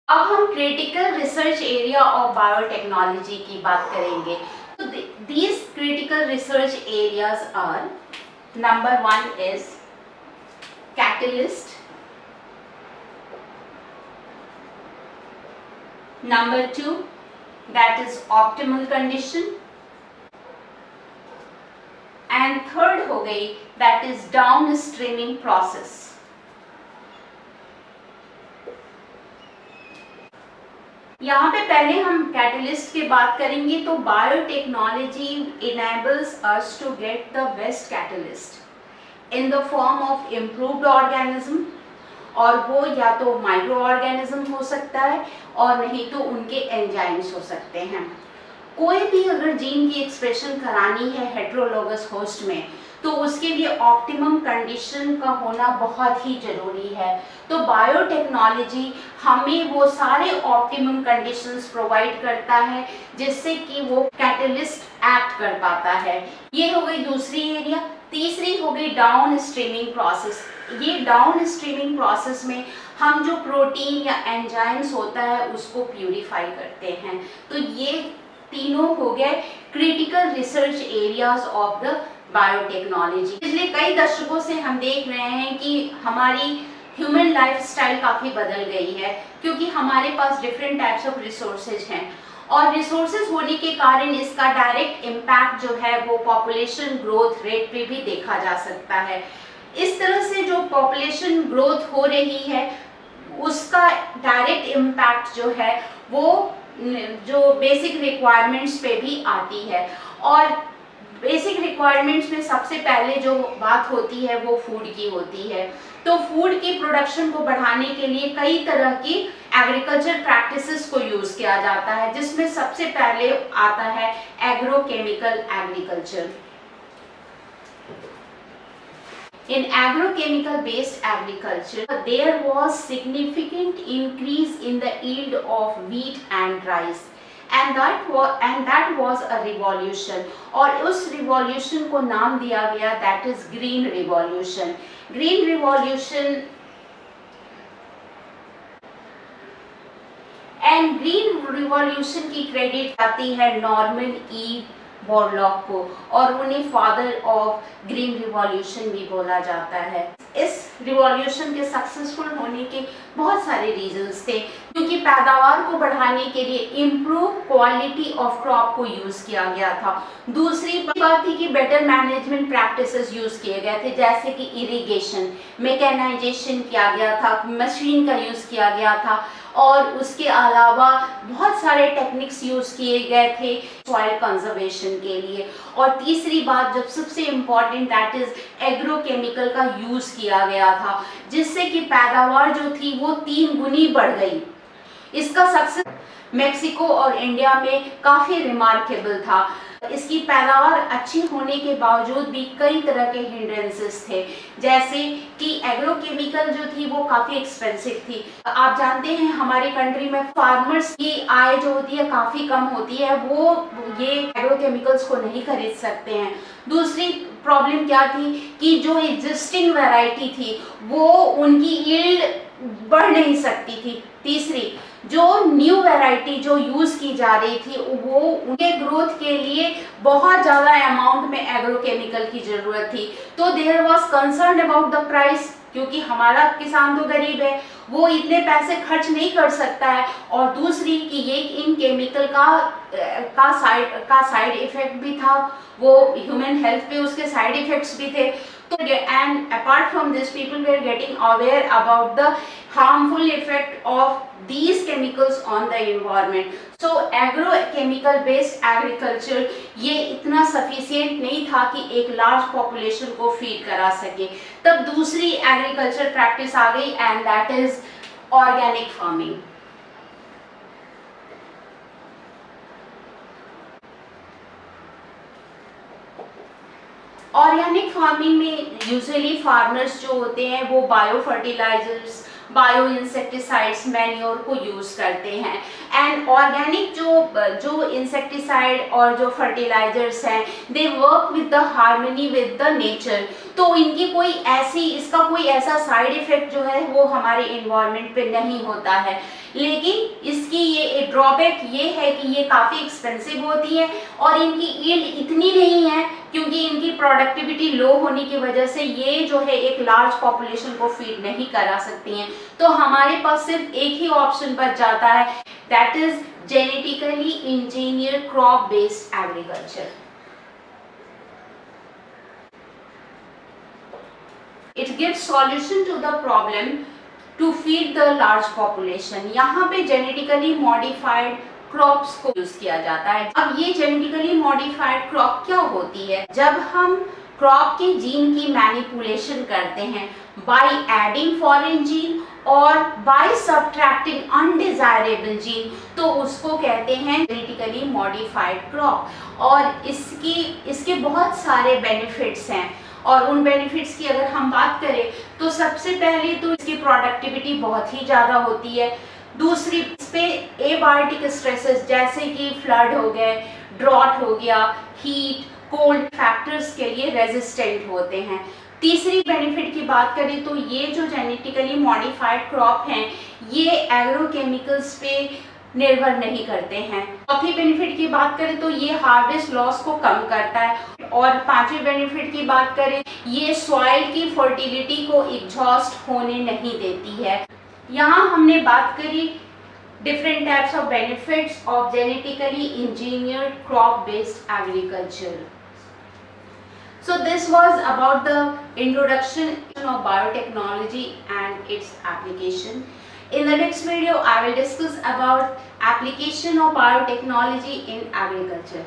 अब हम critical research area of biotechnology की बात करेंगे। तो these critical research areas are, number one is catalyst, number two that is optimal condition, and third हो गई that is downstreaming process. यहाँ पे पहले हम कैटलिस्ट की बात करेंगे। तो biotechnology enables us to get the best catalyst in the form of improved organism, और वो या तो माइक्रो ऑर्गेनिज्म हो सकता है और नहीं तो उनके एंजाइम्स हो सकते हैं। कोई भी अगर जीन की एक्सप्रेशन करानी है हेटेरोलोगस होस्ट में तो उसके लिए ऑप्टिमम कंडीशन का होना बहुत ही जरूरी है। तो बायोटेक्नोलॉजी हमें वो सारे ऑप्टिमम कंडीशंस प्रोवाइड करता है जिससे कि वो कैटलिस्ट एक्ट कर पाता है। ये हो गई दूसरी एरिया। तीसरी हो गई डाउन स्ट्रीमिंग प्रोसेस। ये डाउन स्ट्रीमिंग प्रोसेस में हम जो प्रोटीन या एंजाइम्स होता है उसको प्यूरिफाई करते हैं। तो ये तीनों हो गए critical research areas of the biotechnology. पिछले कई दशकों से हम देख रहे हैं कि हमारी ह्यूमन लाइफस्टाइल काफ़ी बदल गई है क्योंकि हमारे पास डिफरेंट टाइप्स ऑफ रिसोर्सेज हैं और रिसोर्सेज होने के कारण इसका डायरेक्ट इम्पैक्ट जो है वो पॉपुलेशन ग्रोथ रेट पे भी देखा जा सकता है। इस तरह से जो पॉपुलेशन ग्रोथ हो रही है उसका डायरेक्ट इम्पैक्ट जो है वो जो बेसिक रिक्वायरमेंट्स पे भी आती है। और बेसिक रिक्वायरमेंट्स में सबसे पहले जो बात होती है वो फूड की होती है। तो फूड की प्रोडक्शन को बढ़ाने के लिए कई तरह की एग्रीकल्चर प्रैक्टिसेस को यूज किया जाता है जिसमें सबसे पहले आता है agrochemical agriculture. In agrochemical based agriculture, there was significant increase in the yield of wheat and rice, and that was a revolution, और उस revolution को नाम दिया गया that is green revolution. Green revolution and green revolution की credit आती है Norman E Borlaug को और उन्हें फादर ऑफ ग्रीन रिवॉल्यूशन भी बोला जाता है। इस रिवॉल्यूशन के सक्सेसफुल होने के बहुत सारे रीजंस थे क्योंकि पैदावार को बढ़ाने के लिए इम्प्रूव क्वालिटी ऑफ क्रॉप को यूज किया गया था। दूसरी बात थी कि बेटर मैनेजमेंट प्रैक्टिसेस यूज किए गए थे जैसे कि इरिगेशन, मैकेनाइजेशन किया गया था, मशीन का यूज किया गया था और उसके अलावा बहुत सारे टेक्निक्स यूज किए गए थे सॉइल कंजर्वेशन के लिए। और तीसरी बात जब सबसे इम्पॉर्टेंट दैट इज एग्रोकेमिकल का यूज किया गया था जिससे कि पैदावार जो थी वो 3 गुनी बढ़ गई। इसका सक्सेस मेक्सिको और इंडिया में काफ़ी रिमार्केबल था। इसकी पैदावार अच्छी होने के बावजूद भी कई तरह के हिंड्रेंसेस थे जैसे कि एग्रोकेमिकल जो थी वो काफ़ी एक्सपेंसिव थी। आप जानते हैं हमारे कंट्री में फार्मर्स की आय जो होती है काफ़ी कम होती है, वो ये एग्रोकेमिकल्स को नहीं खरीद सकते हैं। दूसरी प्रॉब्लम क्या थी कि जो एग्जिस्टिंग वैरायटी थी वो उनकी यील्ड बढ़ नहीं सकती थी। तीसरी जो न्यू वैरायटी जो यूज की जा रही थी वो उनके ग्रोथ के लिए बहुत ज़्यादा अमाउंट में एग्रोकेमिकल की ज़रूरत थी। तो there was concern about the price क्योंकि हमारा किसान तो गरीब है, वो इतने पैसे खर्च नहीं कर सकता है। और दूसरी कि ये इन केमिकल का साइड इफेक्ट भी था, वो ह्यूमन हेल्थ पे उसके साइड इफेक्ट्स भी थे। तो and apart from this people were getting aware about the harmful effect of these chemicals on the environment. So agrochemical based agriculture ये इतना sufficient नहीं था कि एक large population को feed करा सके। तब दूसरी agriculture practice आ गई and that is organic farming. Organic farming में यूजुअली फार्मर्स जो होते हैं वो bio fertilisers, bio insecticides, manure को यूज करते हैं। एंड ऑर्गेनिक जो इंसेक्टिसाइड और जो फर्टिलाइजर्स हैं they work with the harmony with the nature. तो इनकी इसका कोई ऐसा साइड इफेक्ट जो है वो हमारे इन्वायरमेंट पे नहीं होता है। लेकिन इसकी ये एक ड्रॉबैक ये है कि ये काफ़ी एक्सपेंसिव होती है और इनकी यील्ड इतनी नहीं है, क्योंकि इनकी प्रोडक्टिविटी लो होने की वजह से ये जो है एक लार्ज पॉपुलेशन को फीड नहीं करा सकती हैं। तो हमारे पास सिर्फ एक ही ऑप्शन बच जाता है, that is genetically engineered crop based agriculture. It gives solution to the problem to feed the large population। यहाँ पे genetically modified क्रॉप्स को यूज किया जाता है। अब ये जेनेटिकली मॉडिफाइड क्रॉप क्या होती है? जब हम क्रॉप के जीन की मैनिपुलेशन करते हैं बाय एडिंग फॉरेन जीन और बाय सब्ट्रैक्टिंग अनडिजायरेबल जीन, तो उसको कहते हैं जेनेटिकली मॉडिफाइड क्रॉप। और इसके बहुत सारे बेनिफिट्स हैं, और उन बेनिफिट्स की अगर हम बात करें तो सबसे पहले तो इसकी प्रोडक्टिविटी बहुत ही ज़्यादा होती है। दूसरी, इस पे एबायोटिक स्ट्रेसेस जैसे कि फ्लड हो गए, ड्रॉट हो गया, हीट, कोल्ड फैक्टर्स के लिए रेजिस्टेंट होते हैं। तीसरी बेनिफिट की बात करें तो ये जो जेनेटिकली मॉडिफाइड क्रॉप हैं ये एग्रोकेमिकल्स पे निर्भर नहीं करते हैं। चौथी बेनिफिट की बात करें तो ये हार्वेस्ट लॉस को कम करता है। और पांचवी बेनिफिट की बात करें, ये सॉइल की फर्टिलिटी को एग्जॉस्ट होने नहीं देती है। यहाँ हमने बात करी different types of benefits of genetically engineered crop based agriculture. So this was about the introduction of biotechnology and its application. In the next video, I will discuss about application of biotechnology in agriculture.